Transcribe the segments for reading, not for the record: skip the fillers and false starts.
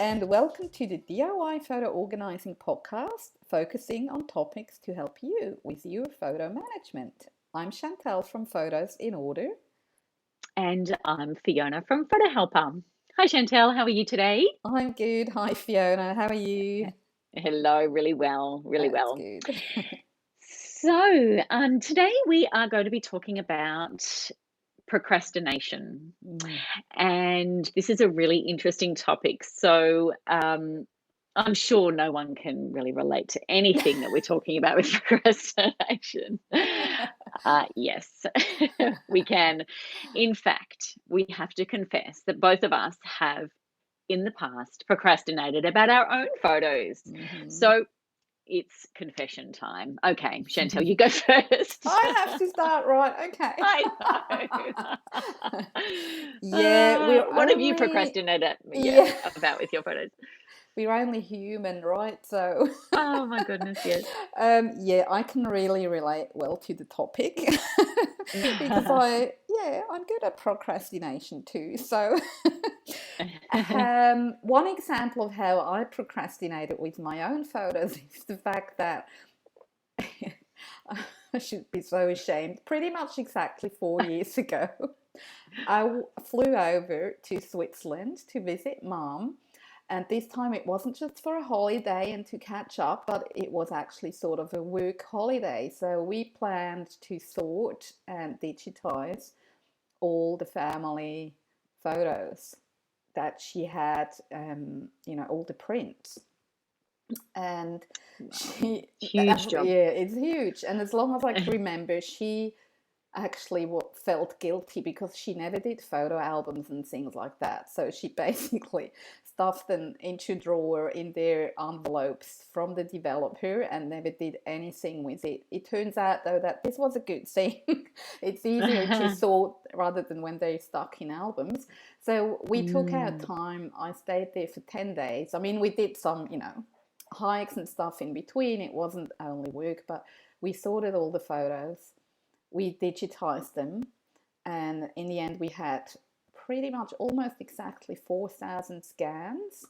and welcome to the DIY Photo Organizing Podcast, focusing on topics to help you with your photo management. I'm Chantal from Photos in Order. And I'm Fiona from Photo Helper. Hi, Chantal. How are you today? I'm good. Hi, Fiona. How are you? Hello. Really well. That's good. So, today we are going to be talking about procrastination. And this is a really interesting topic. So, I'm sure no one can really relate to anything that we're talking about with procrastination. Yes, we can. In fact, we have to confess that both of us have in the past procrastinated about our own photos. So it's confession time. Okay, Chantal, you go first. I have to start, right? Okay. I know. Yeah, what have you procrastinated about with your photos? We're only human, right? So, oh my goodness, yes. Yeah, I can really relate well to the topic because I'm good at procrastination too. So, one example of how I procrastinated with my own photos is the fact that I should be so ashamed. Pretty much exactly 4 years ago, I flew over to Switzerland to visit Mom. And this time it wasn't just for a holiday and to catch up, but it was actually sort of a work holiday. So we planned to sort and digitize all the family photos that she had, all the prints. And huge job. Yeah, it's huge. And as long as I can remember, she actually felt guilty because she never did photo albums and things like that. So she basically stuffed them into a drawer in their envelopes from the developer and never did anything with it. It turns out, though, that this was a good thing. It's easier to sort rather than when they're stuck in albums. So we took our time. I stayed there for 10 days. I mean, we did some, hikes and stuff in between. It wasn't only work, but we sorted all the photos. We digitized them, and in the end we had pretty much almost exactly 4,000 scans.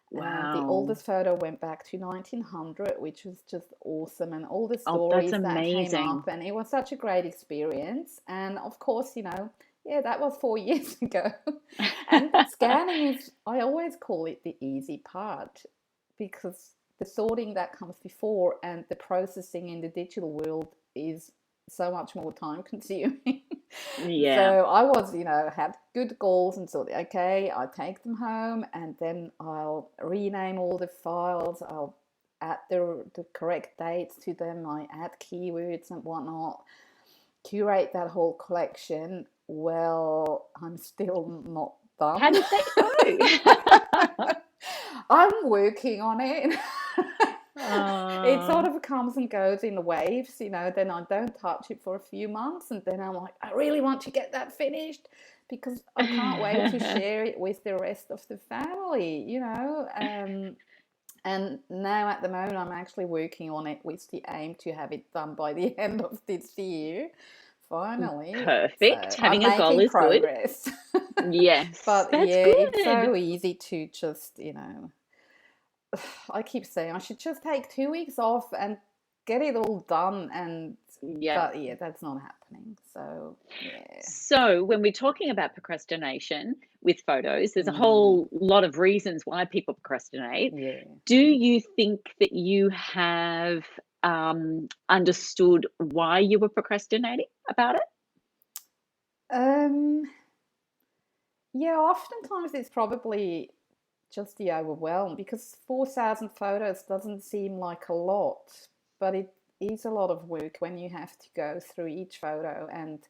Wow. The oldest photo went back to 1900, which was just awesome, and all the stories that came up, and it was such a great experience. And of course, that was 4 years ago. And scanning is, I always call it the easy part, because the sorting that comes before and the processing in the digital world is so much more time consuming. Yeah. So I was, had good goals and thought, okay, I'll take them home and then I'll rename all the files. I'll add the correct dates to them. I add keywords and whatnot, curate that whole collection. Well, I'm still not done. How did that go? I'm working on it. It sort of comes and goes in waves, then I don't touch it for a few months, and then I'm like, I really want to get that finished because I can't wait to share it with the rest of the family, and now at the moment I'm actually working on it with the aim to have it done by the end of this year. Finally. Perfect. So having a goal is progress. Good. Yes. But that's yeah, good. It's so easy to just, I keep saying I should just take 2 weeks off and get it all done, but that's not happening. So So when we're talking about procrastination with photos, there's a whole lot of reasons why people procrastinate. Do you think that you have understood why you were procrastinating about it? Oftentimes it's probably just the overwhelm, because 4,000 photos doesn't seem like a lot, but it is a lot of work when you have to go through each photo and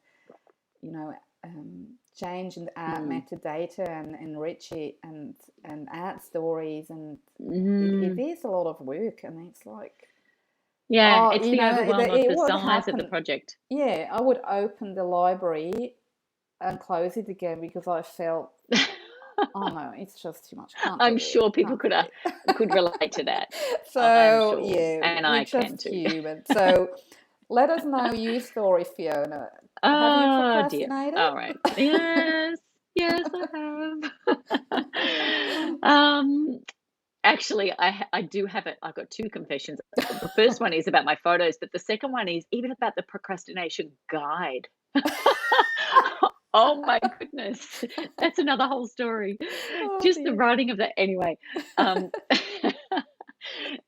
change and add metadata and enrich it and add stories, and it is a lot of work, and it's like it's the overwhelm of the size of the project. I would open the library and close it again because I felt oh no, it's just too much. I'm sure people could relate to that. So and I can too. Human. So let us know your story, Fiona. Have you procrastinated? Dear. All right. Yes. Yes, I have. Actually, I do have it. I've got 2 confessions. The first one is about my photos, but the second one is even about the procrastination guide. Oh my goodness. That's another whole story. Oh Just the dear. writing of that anyway, um,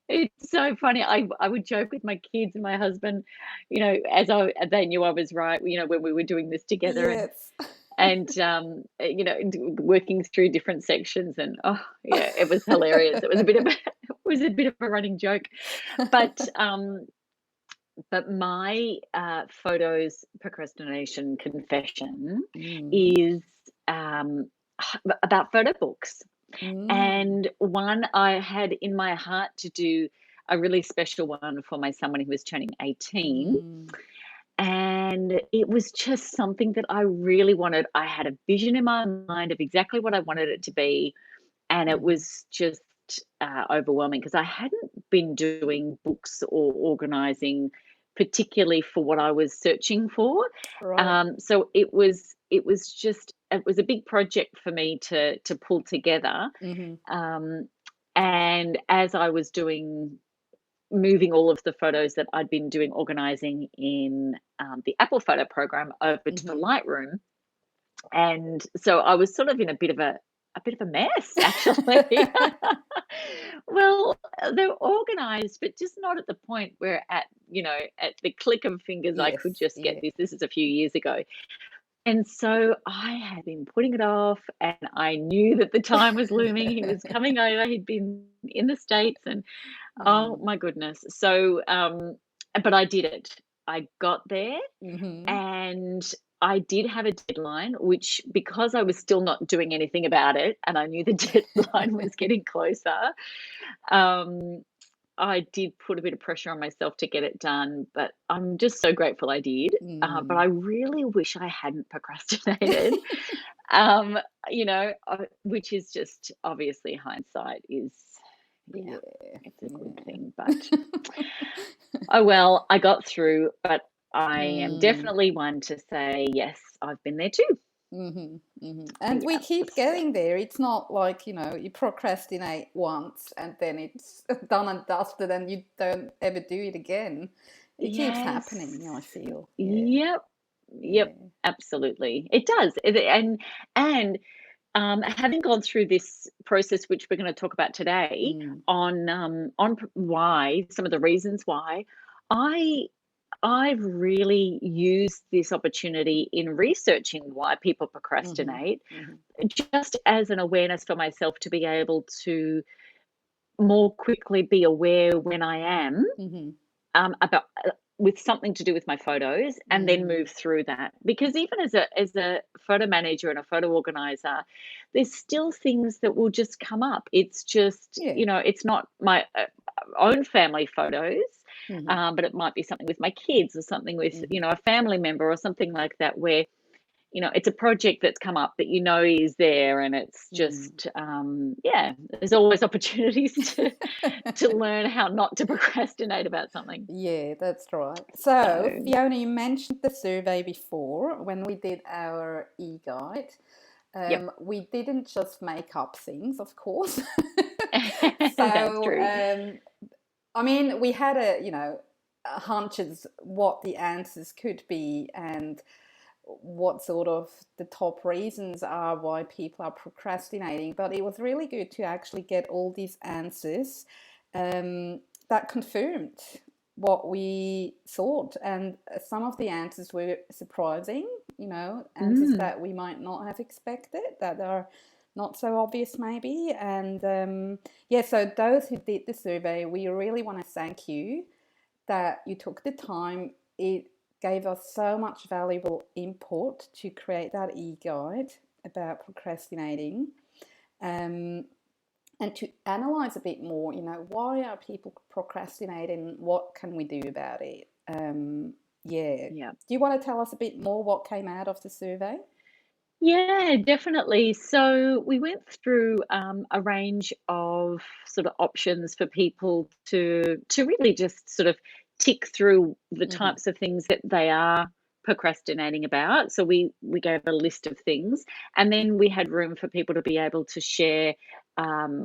it's so funny. I would joke with my kids and my husband, as they knew I was right, when we were doing this together Yes. working through different sections and, oh, yeah, it was hilarious. It was a bit of a it was a bit of a running joke. But, my, photos procrastination confession Mm. is, about photo books. Mm. And one I had in my heart to do a really special one for my son when he was turning 18. Mm. And it was just something that I really wanted. I had a vision in my mind of exactly what I wanted it to be, and it Mhm. was just, overwhelming because I hadn't been doing books or organizing particularly for what I was searching for. Right. So it was a big project for me to pull together, Mhm. um, and as I was doing moving all of the photos that I'd been doing organizing in, the Apple photo program over to Mhm. Lightroom, and so I was sort of in a bit of a mess, actually. Well, they're organized, but just not at the point where at the click of fingers, I could Yes. just get Yeah. this. This is a few years ago. And so I had been putting it off, and I knew that the time was looming. He was coming over. He'd been in the States, and oh Mm. my goodness. So, but I did it. I got there, Mhm. and I did have a deadline, which because I was still not doing anything about it, and I knew the deadline was getting closer, um, I did put a bit of pressure on myself to get it done, but I'm just so grateful I did. But I Mm. really wish I hadn't procrastinated. Um, which is just obviously hindsight is, yeah, Yeah. it's a good Yeah. thing. But oh well, I got through. But I am Mm. definitely one to say yes. I've been there too. Mhm. Mhm. And we Yeah. keep So getting there. It's not like, you procrastinate once and then it's done and dusted and you don't ever do it again. It keeps yes. happening, I feel. Yeah. Yep. Yep. Yeah. Absolutely, it does. And having gone through this process, which we're going to talk about today, Mm. on why some of the reasons why, I I've really used this opportunity in researching why people Mhm. procrastinate, Mhm. just as an awareness for myself to be able to more quickly be aware when I am, Mhm. about with something to do with my photos, and then Mm. move through that. Because even as a photo manager and a photo organizer, there's still things that will just come up. It's just, Yeah. it's not my own family photos, Mhm. but it might be something with my kids or something with, Mhm. a family member or something like that, where it's a project that's come up that is there, and it's Mm. just, yeah, there's always opportunities to learn how not to procrastinate about something. Yeah, that's right. So, So, Fiona, you mentioned the survey before when we did our e-guide. yep. We didn't just make up things, of course. That's So, true. I mean, we had hunches what the answers could be and what sort of the top reasons are why people are procrastinating. But it was really good to actually get all these answers that confirmed what we thought. And some of the answers were surprising, answers Mm, that we might not have expected, that are not so obvious maybe. And yeah, so those who did the survey, we really want to thank you that you took the time. It gave us so much valuable input to create that e-guide about procrastinating, um, and to analyze a bit more, why are people procrastinating? What can we do about it? Yeah. yeah. Do you want to tell us a bit more what came out of the survey? Yeah, definitely. So we went through a range of sort of options for people to really just sort of tick through the Mm-hmm. types of things that they are procrastinating about. So we gave a list of things, and then we had room for people to be able to share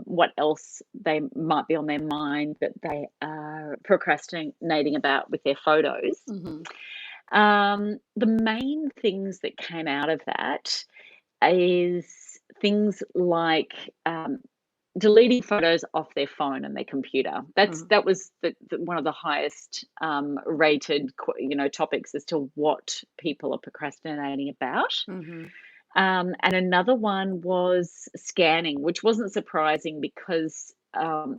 what else they might be on their mind that they are procrastinating about with their photos. Mm-hmm. The main things that came out of that is things like deleting photos off their phone and their computer. That was one of the highest rated topics as to what people are procrastinating about. Mm-hmm. And another one was scanning, which wasn't surprising because they're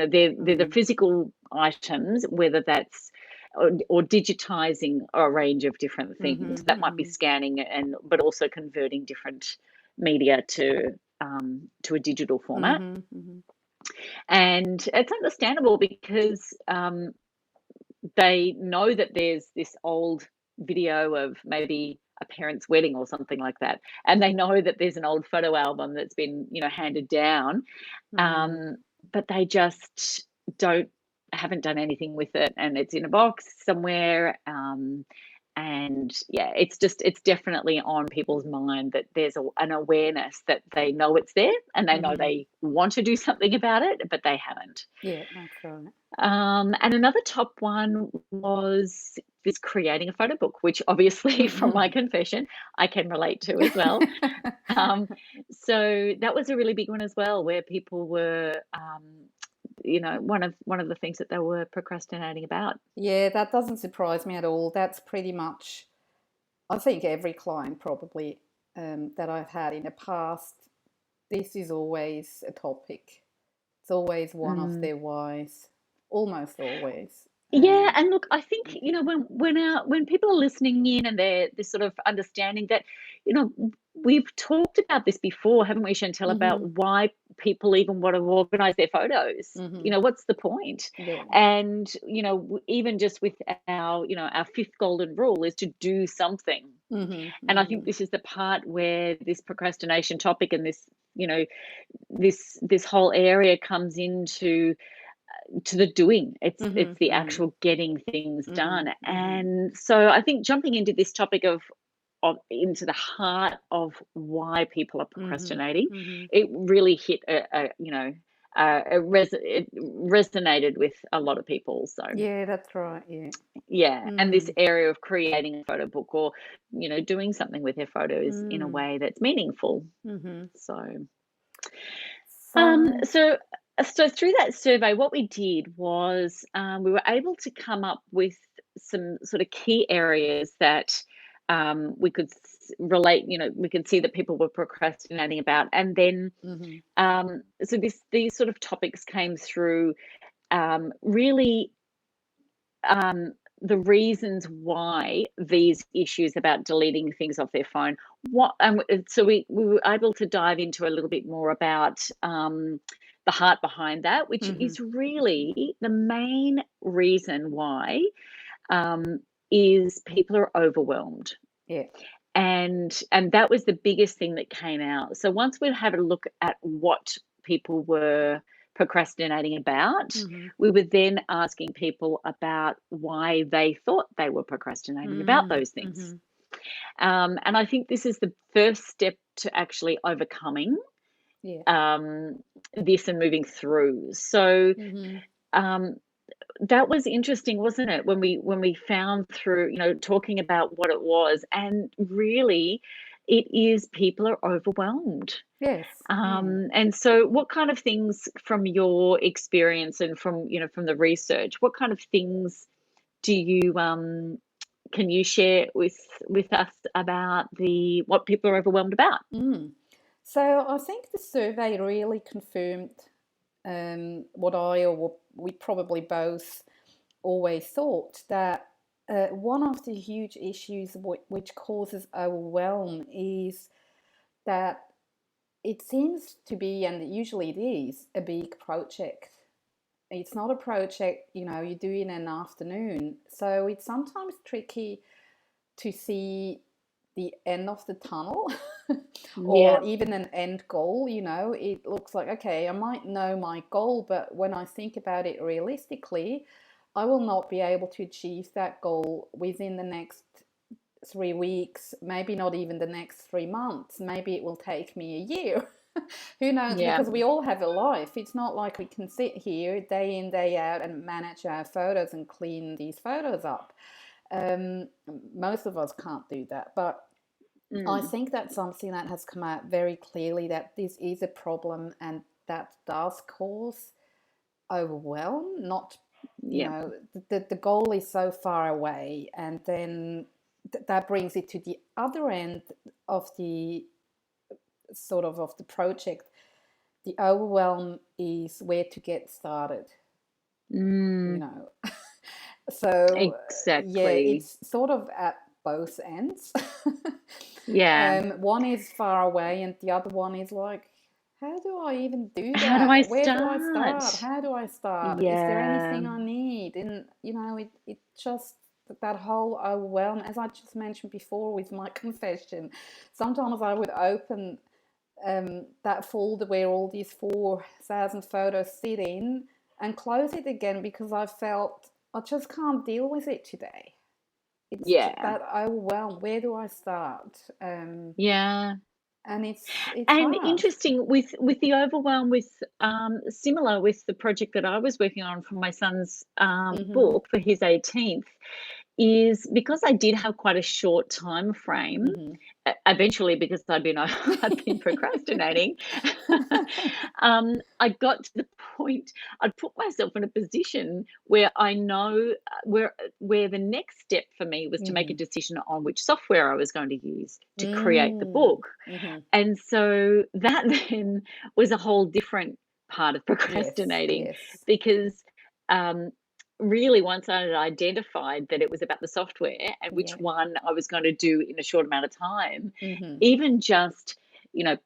the physical items, whether that's or digitizing a range of different things. That might be scanning but also converting different media to a digital format. And it's understandable because they know that there's this old video of maybe a parent's wedding or something like that, and they know that there's an old photo album that's been handed down, but they just haven't done anything with it, and it's in a box somewhere. And yeah, it's definitely on people's mind that there's an awareness that they know it's there, and they know they want to do something about it, but they haven't. Yeah, that's right. And another top one was this creating a photo book, which obviously from my confession, I can relate to as well. So that was a really big one as well, where people were, one of the things that they were procrastinating about. Yeah, that doesn't surprise me at all. That's pretty much, I think every client probably that I've had in the past, this is always a topic. It's always one of their whys, almost always. Yeah, and look, I think when people are listening in and they're sort of understanding that, we've talked about this before, haven't we, Chantal, about why people even want to organize their photos. What's the point? Yeah. And even just with our fifth golden rule is to do something. And I think this is the part where this procrastination topic and this this whole area comes into to the doing. It's the actual getting things done. And so I think jumping into this topic of into the heart of why people are procrastinating, it really hit it resonated with a lot of people. So yeah, that's right. yeah, and this area of creating a photo book or doing something with their photos in a way that's meaningful. So so through that survey, what we did was we were able to come up with some sort of key areas that we could relate. We could see that people were procrastinating about, and then so these sort of topics came through. Really, the reasons why these issues about deleting things off their phone. So we were able to dive into a little bit more about the heart behind that, which is really the main reason why is people are overwhelmed. Yeah. And that was the biggest thing that came out. So once we had a look at what people were procrastinating about, we were then asking people about why they thought they were procrastinating about those things. And I think this is the first step to actually overcoming this and moving through. So that was interesting, wasn't it, when we found through talking about what it was, and really it is people are overwhelmed. Yes. And so what kind of things from your experience and from from the research, what kind of things do you can you share with us about what people are overwhelmed about? So I think the survey really confirmed what we probably both always thought, that one of the huge issues which causes overwhelm is that it seems to be, and usually it is, a big project. It's not a project you do in an afternoon, so it's sometimes tricky to see the end of the tunnel or even an end goal. It looks like, okay, I might know my goal, but when I think about it realistically, I will not be able to achieve that goal within the next 3 weeks, maybe not even the next 3 months. Maybe it will take me a year. Who knows? Yeah. Because we all have a life. It's not like we can sit here day in, day out and manage our photos and clean these photos up. Um, Most of us can't do that. But I Mm. think that's something that has come out very clearly, that this is a problem and that does cause overwhelm. Not, Yeah. the goal is so far away, and then that brings it to the other end of the of the project. The overwhelm is where to get started, you Mm. know. So yeah, Exactly. it's sort of at both ends. Yeah. One is far away, and the other one is like, how do I even do How do I that? Where do I start? start? How do I start? Is there Yeah. anything I need? And it just, that whole overwhelm, as I just mentioned before with my confession. Sometimes I would open that folder where all these 4,000 photos sit in and close it again because I felt I just can't deal with it today. It's Yeah. that overwhelmed. Where do I start? Yeah. And it's And hard. interesting with the overwhelm with similar with the project that I was working on for my son's Mhm. book for his 18th, is because I did have quite a short time frame. Mhm. Eventually, because I'd been procrastinating, I got to the point. I'd put myself in a position where I know where the next step for me was to make a Mhm. decision on which software I was going to use to create the Mm. book. Mhm. And so that then was a whole different part of Yes. procrastinating Yes. because um, really once I had identified that it was about the software and which Yeah. one I was going to do in a short amount of time, Mhm. even just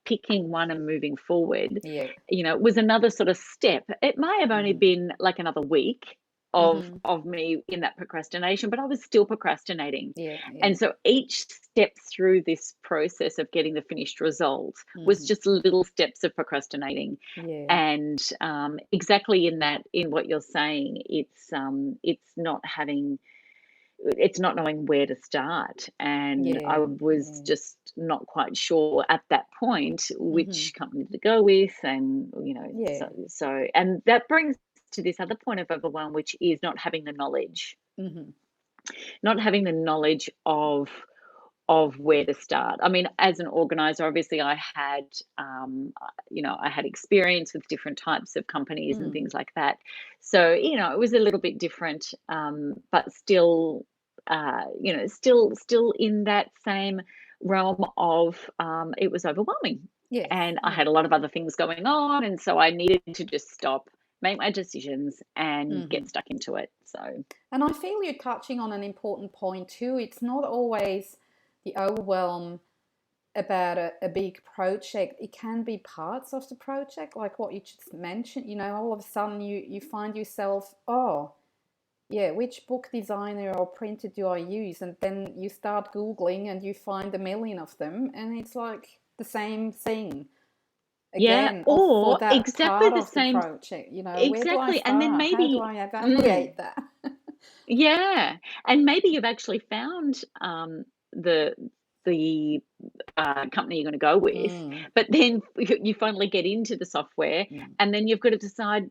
picking one and moving forward, Yeah. was another sort of step. It may have only Mhm. been like another week of Mhm. me in that procrastination, but I was still procrastinating. Yeah. Yeah. And so each step through this process of getting the finished result was Mhm. just little steps of procrastinating. Yeah. And exactly in what you're saying, it's not knowing where to start. And I Yeah. was Yeah. just not quite sure at that point Mhm. which company to go with. And, Yeah. and that brings to this other point of overwhelm, which is Mhm. not having the knowledge of where to start. I mean, as an organizer, obviously I had experience with different types of companies and Mm. things like that. So, it was a little bit different, but still, still in that same realm of it was overwhelming. Yes. And I Yeah. had a lot of other things going on. And so I needed to just stop, make my decisions, and get Mhm. stuck into it. So, And I feel you're touching on an important point too. It's not always the overwhelm about a big project. It can be parts of the project, like what you just mentioned. All of a sudden you find yourself, oh, yeah, which book designer or printer do I use? And then you start Googling and you find a million of them, and it's like the same thing yeah, again of for or that exactly part the of the same. project. Where do I Exactly, and then start? How do maybe I mm, evaluate that? yeah, and maybe you've actually found, the the, company you're gonna go with, Mm, but then you finally get into the software, mm, and then you've got to decide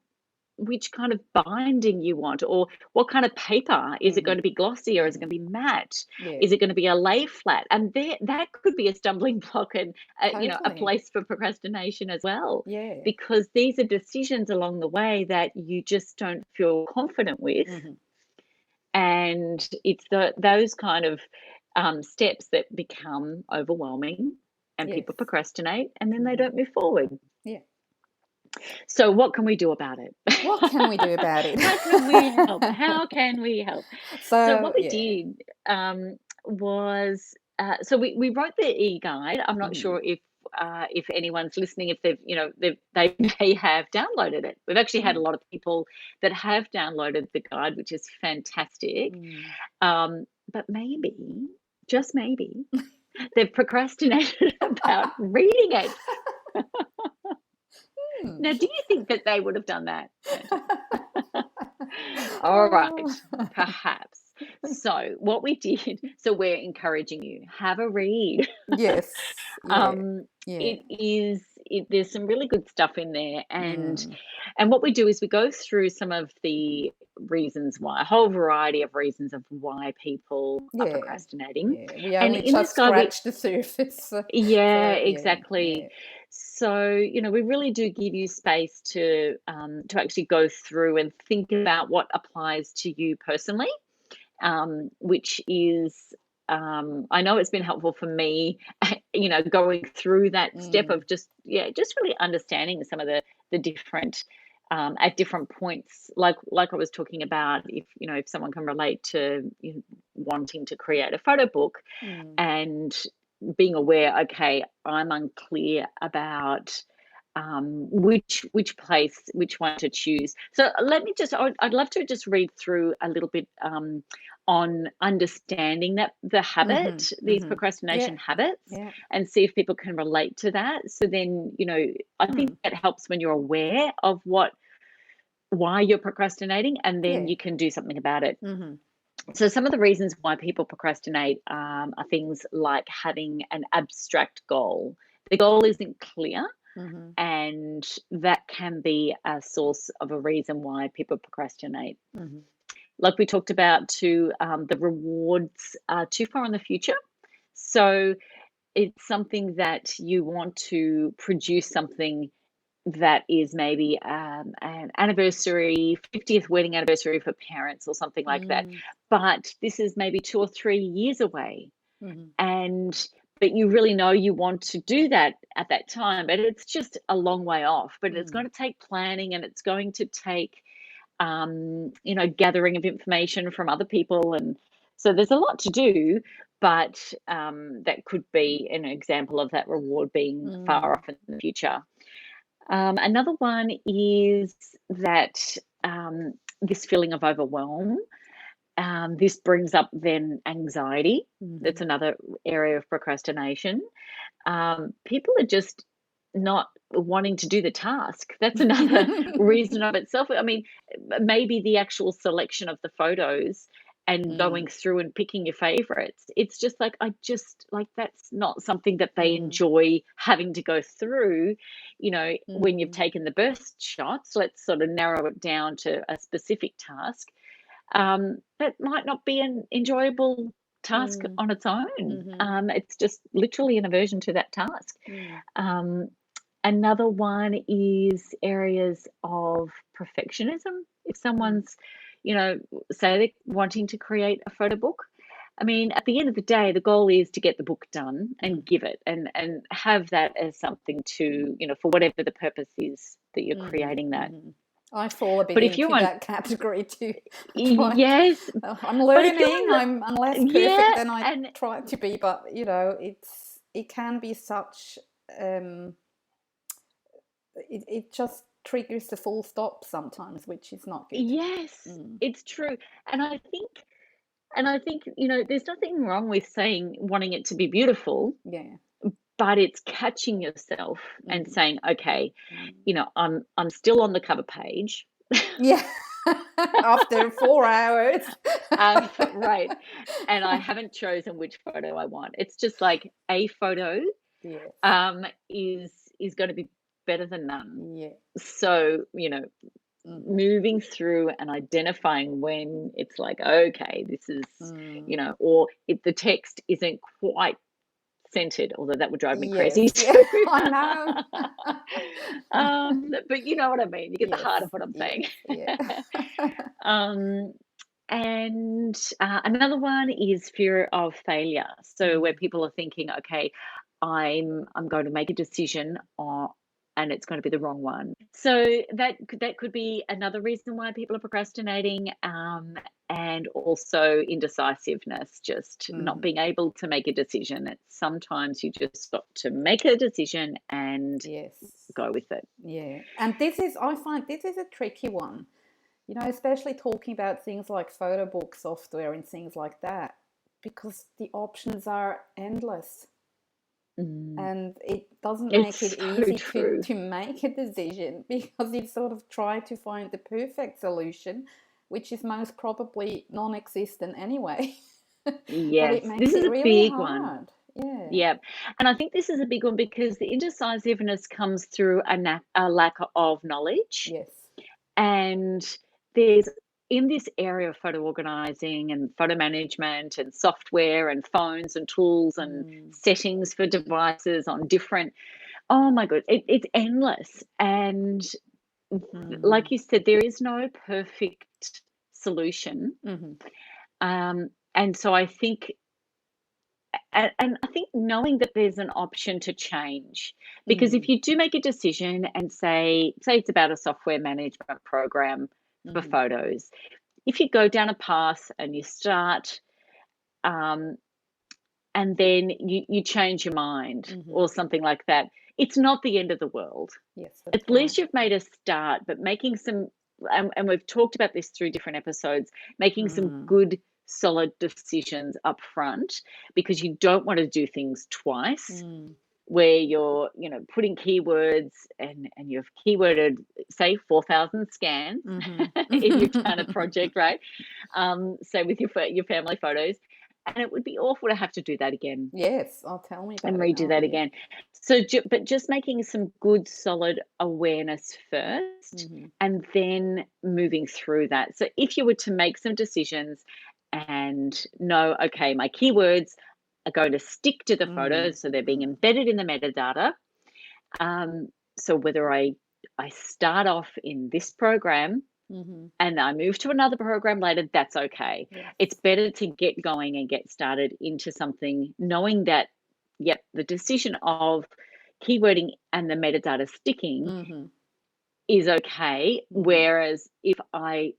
which kind of binding you want, or what kind of paper. Is it mm-hmm, going to be glossy, or is it going mm-hmm. to be matte? Yeah, Is it going to be a lay flat? And that could be a stumbling block and a totally. place for procrastination as well, Yeah. because these are decisions along the way that you just don't feel confident with. Mm-hmm. And it's those kind of steps that become overwhelming, and Yes. people procrastinate, and then they Mm-hmm. don't move forward. Yeah. So what can we do about it? What can we do about it? How can we help? How can we help? So So what we yeah. did was so we wrote the e-guide. I'm not Mm-hmm. sure if anyone's listening, if they may have downloaded it. We've actually had a Mm. lot of people that have downloaded the guide, which is fantastic. Mm. But maybe, just maybe, they've procrastinated about reading it. Hmm. Now, do you think that they would have done that, Chantal? All Oh. right, perhaps. So what we did, So we're encouraging you, have a read. Yes. Yeah. Um, Yeah. it is there's some really good stuff in there, Mm. and what we do is we go through some of the reasons why, a whole variety of reasons of why people are Yeah. procrastinating. Yeah. We And only in this just guide, we scratched the surface. yeah, So yeah. exactly. Yeah. So, we really do give you space to actually go through and think about what applies to you personally, which is, I know it's been helpful for me, going through that step Mm. of just really understanding some of the different, at different points, like I was talking about, if someone can relate to wanting to create a photo book, Mm. and being aware, okay, I'm unclear about which one to choose. So let me I'd love to just read through a little bit, on understanding that the Mhm. habit, these Mhm. Yeah. procrastination habits, Yeah. and see if people can relate to that. So then, I think Mm. that helps when you're aware of why you're procrastinating, and then Yeah. you can do something about it. Mhm. So, some of the reasons why people procrastinate, are things like having an abstract goal. The goal isn't clear, Mhm. and that can be a source of a reason why people procrastinate. Mhm. Like we talked about, too, the rewards are too far in the future. So, it's something that you want to produce something that is maybe, an anniversary, 50th wedding anniversary for parents or something like that. Mm. But this is maybe 2 or 3 years away, Mhm. and but you really know you want to do that at that time, but it's just a long way off. But it's Mm. going to take planning, and it's going to take, gathering of information from other people, and so there's a lot to do. But that could be an example of that reward being far Mm. off in the future. Another one is that, this feeling of overwhelm. This brings up then anxiety. That's Mhm. another area of procrastination. People are just not wanting to do the task. That's another reason of itself. I mean, maybe the actual selection of the photos and going Mm. through and picking your favorites. It's just like, I just like, that's not something that they Mhm. enjoy having to go through. When you've Mm. taken the burst shots, let's sort of narrow it down to a specific task. That might not be an enjoyable task Mm. on its own. Mhm. It's just literally an aversion to that task. Mm. Um, Another one is areas of perfectionism. If Mm. someone's, say they're wanting to create a photo book, I mean, at the end of the day, the goal is to get the book done and Mm. give it, and have that as something to, for whatever the purpose is that you're Mhm. creating that. Mhm. I fall a bit But if you into want, that category too. I try to. yes, I'm but if you learning. want, I'm less perfect yeah, than I and try to be, but it can be such. Um, it just triggers the full stop sometimes, which is not good. yes, Mm. it's true. And I think, there's nothing wrong with saying wanting it to be beautiful, Yeah. but it's catching yourself and Mm. saying, okay, Mm. I'm still on the cover page. Yeah. After 4 hours. Right. And I haven't chosen which photo I want. It's just like a photo, Yes. is going to be better than none. Yeah. So, Mm. moving through and identifying when it's like, okay, this is, Mm. or if the text isn't quite centered, although that would drive me crazy Yes. Yeah. too. I know. But you know what I mean. You get the Yes. heart of what I'm saying. Yes. Yeah. um, and another one is fear of failure. So where Mm. people are thinking, okay, I'm going to make a decision on, and it's going to be the wrong one. So that could be another reason why people are procrastinating, and also indecisiveness, just not Mm. being able to make a decision. It's sometimes you just got to make a decision and Yes. go with it. Yeah. And I find this is a tricky one, especially talking about things like photo book software and things like that, because the options are endless. Mm. And it doesn't make it It's so easy to, true. to make a decision because you sort of try to find the perfect solution, which is most probably non existent anyway. But it Yes, this makes is it a really big one. hard. Yeah. Yeah. And I think this is a big one because the indecisiveness comes through a lack of knowledge. Yes. And there's in this area of photo organizing and photo management and software and phones and tools and Mm. settings for devices on different, oh my god, it's endless. And Mm. like you said, there is no perfect solution. Mm-hmm. And so I think, and I think knowing that there's an option to change, because if Mm. you do make a decision and say it's about a software management program for Mm-hmm. photos, if you go down a path and you start, um, and then you change your mind Mm-hmm. or something like that, it's not the end of the world. Yes, that's At right. least you've made a start, but making some, and we've talked about this through different episodes, making some Mm. good, solid decisions up front, because you don't want to do things twice Mm. where you're, putting keywords and you've keyworded, say, 4,000 scans if you've done a Mm-hmm. project, right? So with your family photos, and it would be awful to have to do that again Yes, oh, tell me and about it. redo Oh that dear. again. So, but just making some good, solid awareness first, Mm-hmm. and then moving through that. So, if you were to make some decisions and know, okay, my keywords are going to stick to the Mm. photos, so they're being Mm. embedded in the metadata. So, whether I start off in this program Mm-hmm. and I move to another program later, that's okay. Yes. It's better to get going and get started into something, knowing that, yep, the decision of keywording and the metadata sticking Mm-hmm. is okay. Mm. Whereas if I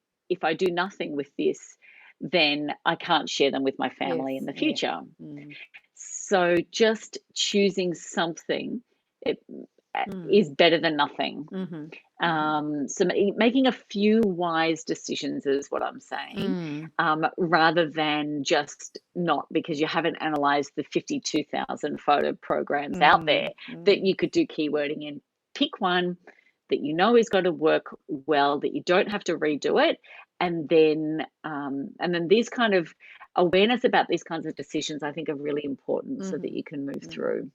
do nothing with this, then I can't share them with my Yes, family in the yeah. future. Mm. So just choosing something, it, Mm. is better than nothing. Mm-hmm. Mm-hmm. So making a few wise decisions is what I'm saying, Mm. rather than just not, because you haven't analyzed the 52,000 photo programs out there Mm. that Mm. you could do keywording in. Pick one that you know is going to work well, that you don't have to redo it, and then these kind of awareness about these kinds of decisions, I think, are really important so that Mm-hmm. you can move Mm. through.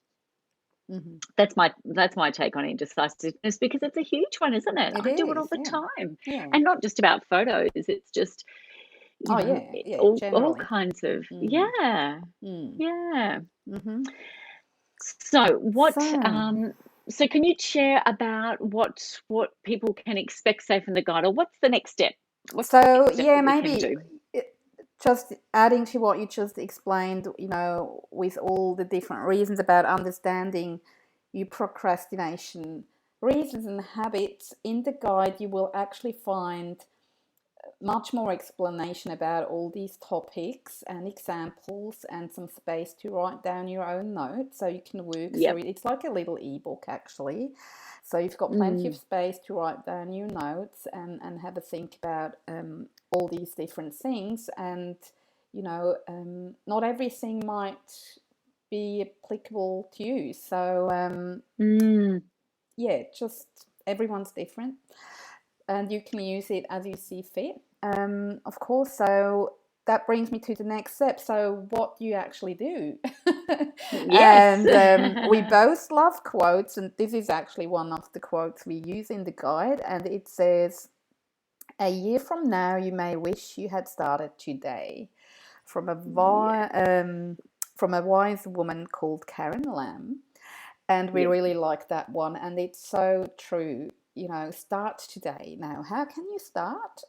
Mm-hmm. That's my take on indecisiveness, because it's a huge one, isn't it? It I do it all is, the yeah. time, Yeah. and not just about photos. It's just, Oh yeah, yeah, all generally. kinds of, Mm. yeah, Mm. yeah. Mm-hmm. So what? So, So can you share about what people can expect, say, from the guide, or what's the next step? What's the so next step yeah, that we can maybe do? it, just adding to what you just explained, with all the different reasons about understanding your procrastination reasons and habits, in the guide you will actually find much more explanation about all these topics and examples and some space to write down your own notes so you can work through Yep. it. It's like a little ebook actually. So you've got plenty of Mm, space to write down your notes and have a think about all these different things. And, not everything might be applicable to you. So, mm, yeah, just everyone's different and you can use it as you see fit. Of course, so that brings me to the next step. So, what do you actually do? yes. And we both love quotes, and this is actually one of the quotes we use in the guide, and it says, "A year from now, you may wish you had started today," from a Yeah. from a wise woman called Karen Lamb. And we Yep. really like that one. And it's so true. Start today. Now, how can you start?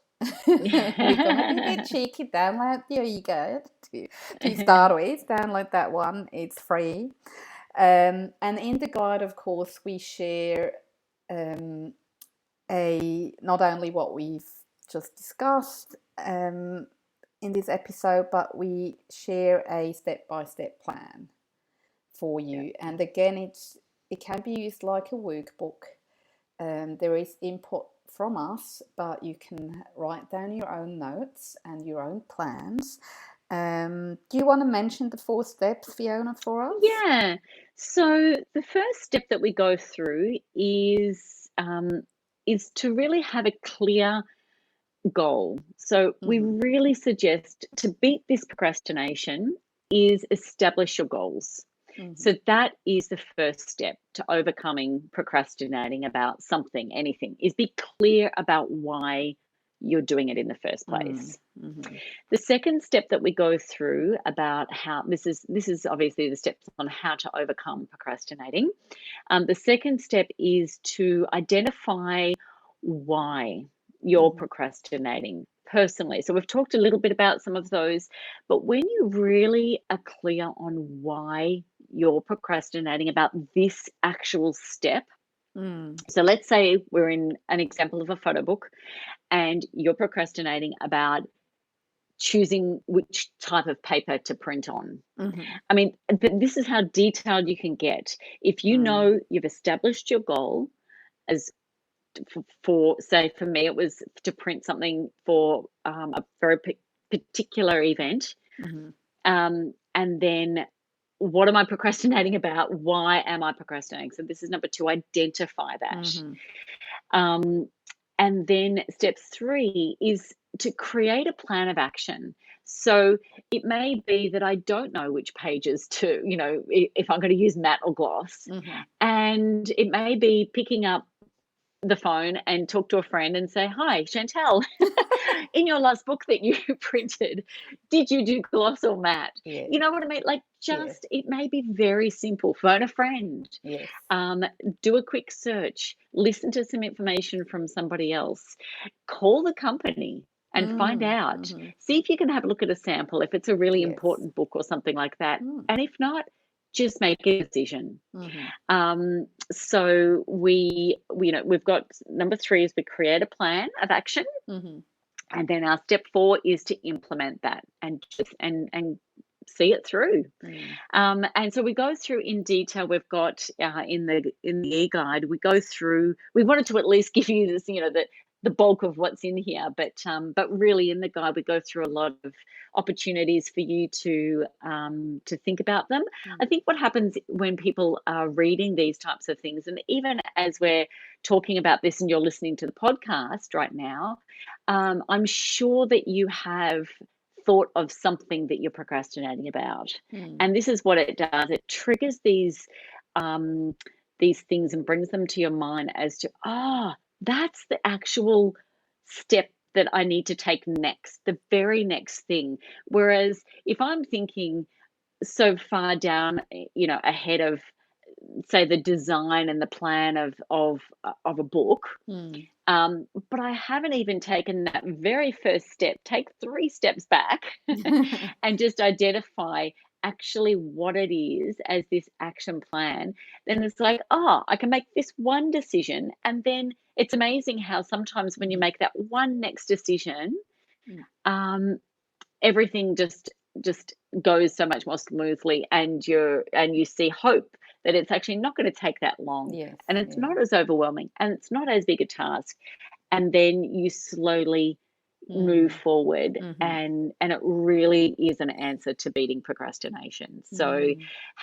We're going to be a bit cheeky. Download the e-guide to start with. Download that one. It's free. And in the guide, of course, we share um, not only what we've just discussed in this episode, but we share a step-by-step plan for Yep. you. And again, it can be used like a workbook. There is input from us, but you can write down your own notes and your own plans. Do you want to mention the 4 steps, Fiona, for us? Yeah. So the first step that we go through is to really have a clear goal. So we really suggest to beat this procrastination is establish your goals. So that is the first step to overcoming procrastinating about something, anything, is be clear about why you're doing it in the first place. The second step that we go through about how this is obviously the steps on how to overcome procrastinating. The second step is to identify why you're procrastinating personally. So we've talked a little bit about some of those, but when you really are clear on why you're procrastinating about this actual step. So let's say we're in an example of a photo book and you're procrastinating about choosing which type of paper to print on. I mean, this is how detailed you can get. If you know you've established your goal as for say, for me, it was to print something for a very particular event. And then what am I procrastinating about? Why am I procrastinating? So this is number 2, identify that. And then step 3 is to create a plan of action. So it may be that I don't know which pages to, if I'm going to use matte or gloss. And it may be picking up the phone and talk to a friend and say, "Hi, Chantal, in your last book that you printed, did you do gloss or matte?" Yes. You know what I mean? Like, Yes. it may be very simple. Phone a friend. Yes. Do a quick search. Listen to some information from somebody else. Call the company and find out. See if you can have a look at a sample if it's a really important book or something like that. And if not, just make a decision. So we've got number 3 is we create a plan of action, and then our step 4 is to implement that and see it through. And so we go through in detail. We've got in the e-guide, we go through. We wanted to at least give you this, the bulk of what's in here, but really in the guide we go through a lot of opportunities for you to think about them. I think what happens when people are reading these types of things, and even as we're talking about this and you're listening to the podcast right now, I'm sure that you have thought of something that you're procrastinating about. And this is what it does. It triggers these things and brings them to your mind as to, that's the actual step that I need to take next, the very next thing. Whereas if I'm thinking so far down, ahead of, say, the design and the plan of a book, but I haven't even taken that very first step. Take 3 steps back and just identify actually what it is as this action plan. Then it's like, I can make this one decision, and then it's amazing how sometimes when you make that one next decision, everything just goes so much more smoothly, and you see hope that it's actually not going to take that long. Yes, and it's not as overwhelming, and it's not as big a task, and then you slowly move forward, and it really is an answer to beating procrastination. So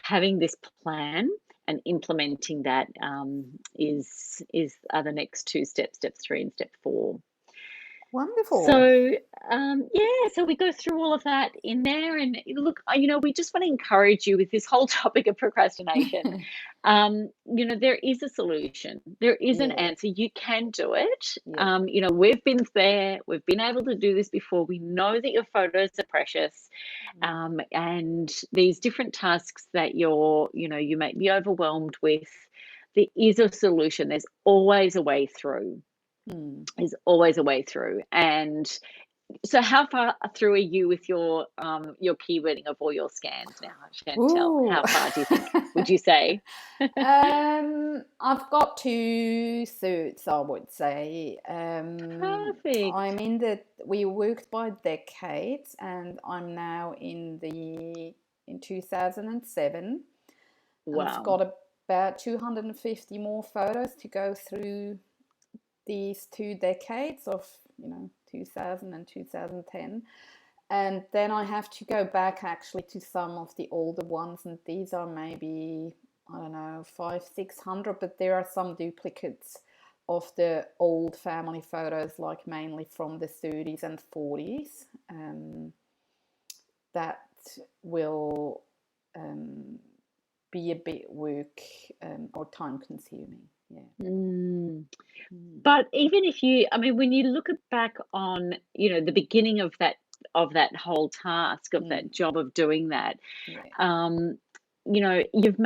having this plan and implementing that are the next 2 steps, step 3 and step 4. Wonderful. So, so we go through all of that in there. And look, we just want to encourage you with this whole topic of procrastination. There is a solution. There is an answer. You can do it. We've been there. We've been able to do this before. We know that your photos are precious. And these different tasks that you may be overwhelmed with, there is a solution. There's always a way through. There's always a way through. And so how far through are you with your keywording of all your scans now, Chantal? How far do you think, would you say? I've got 2 thirds, I would say. Perfect. We worked by decades, and I'm now in 2007. Wow. And I've got about 250 more photos to go through these 2 decades of 2000 and 2010, and then I have to go back actually to some of the older ones, and these are maybe, I don't know, 500-600, but there are some duplicates of the old family photos, like mainly from the 30s and 40s. That will be a bit work or time consuming. Yeah. But even if you, I mean, when you look back on, the beginning of that whole task, of that job of doing that, Yeah. you've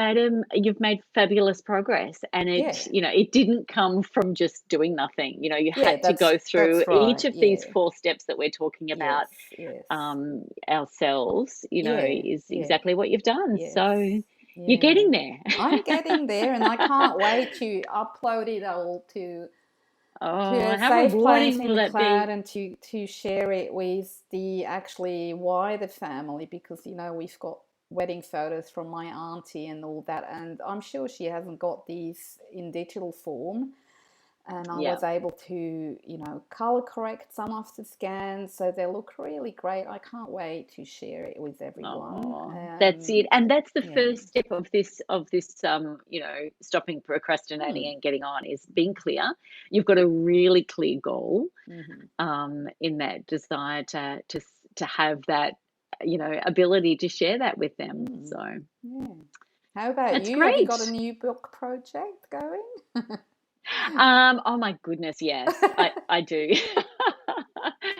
made fabulous progress, and Yeah. it didn't come from just doing nothing. You Yeah, had to go through that's each right. of these Yeah. 4 steps that we're talking about, Yes. Yes. ourselves, Yeah. is Yeah. exactly what you've done. Yes. So you're Yeah. getting there. I'm getting there, and I can't wait to upload it all to Oh, a how safe place rewarding in will the that cloud, be? and to share it with the actually wider family, because we've got wedding photos from my auntie and all that, and I'm sure she hasn't got these in digital form, and I Yeah. was able to color correct some of the scans so they look really great. I can't wait to share it with everyone. Oh, that's it. And that's the Yeah. first step of this stopping procrastinating and getting on, is being clear. You've got a really clear goal, in that desire to have that, ability to share that with them. So Yeah. How about that's you? Have you got a great. new book project going? Oh my goodness, yes, I do.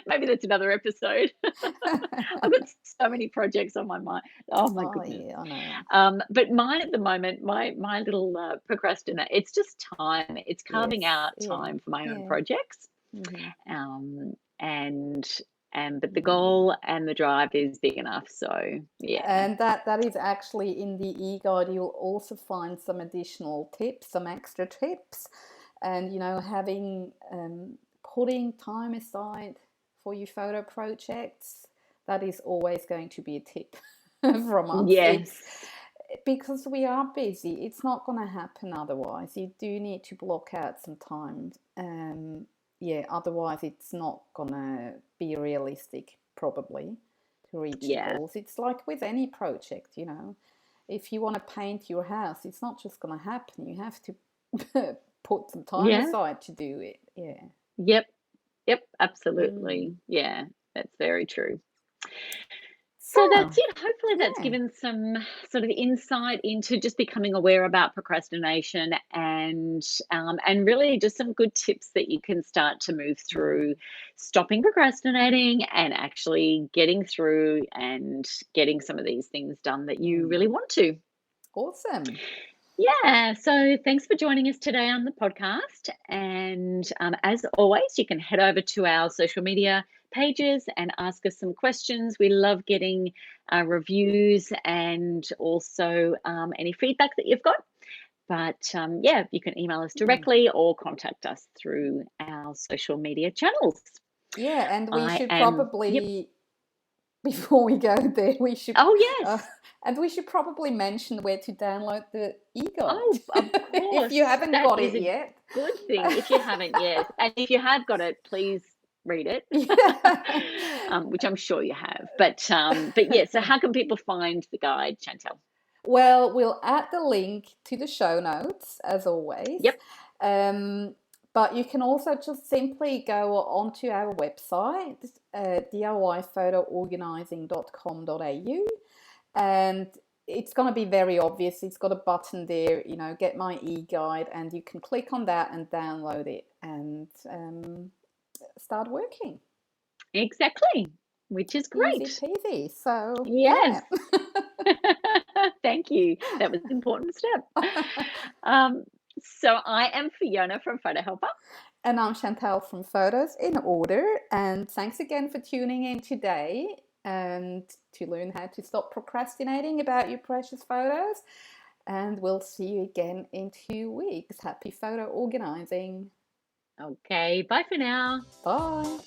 Maybe that's another episode. I've got so many projects on my mind. Oh my Oh, goodness. yeah, I know. But mine at the moment, my little procrastinator, it's just time. It's Yes, carving out yeah, time for my own yeah. projects. Mm-hmm. Um, and but the Mm. goal and the drive is big enough. So yeah. And that is actually in the e-guide. You'll also find some additional tips, some extra tips, and having putting time aside for your photo projects. That is always going to be a tip from us. It's Yes. because we are busy. It's not going to happen otherwise. You do need to block out some time. Yeah, otherwise it's not going to be realistic, probably, to reach your Yeah. goals. It's like with any project, if you want to paint your house, it's not just going to happen. You have to put some time Yeah. aside to do it. Yeah. Yep. Yep. Mm. Absolutely. Yeah. That's very true. So So, that's it. Hopefully, that's yeah. given some sort of insight into just becoming aware about procrastination, and really just some good tips that you can start to move through stopping procrastinating and actually getting through and getting some of these things done that you really want to. Awesome. Yeah, so thanks for joining us today on the podcast. And as always, you can head over to our social media pages and ask us some questions. We love getting reviews and also any feedback that you've got. But yeah, you can email us directly or contact us through our social media channels. Yeah, and we I should am, yep. probably, before we go there, Oh, yes. and we should probably mention where to download the e-guide Oh, of if you course. haven't That got is it a yet. good thing. If you haven't, yes. And if you have got it, please read it, Yeah. which I'm sure you have. But yeah, so how can people find the guide, Chantal? Well, we'll add the link to the show notes as always. Yep. Um, but you can also just simply go onto our website, diyphotoorganizing.com.au, and it's going to be very obvious. It's got a button there, get my e-guide, and you can click on that and download it and start working. Exactly, which is Easy great. peasy. So, Yes. yeah. Thank you. That was an important step. Um, so I am Fiona from Photo Helper. And I'm Chantal from Photos in Order. And thanks again for tuning in today and to learn how to stop procrastinating about your precious photos. And we'll see you again in 2 weeks. Happy photo organizing. Okay, bye for now. Bye.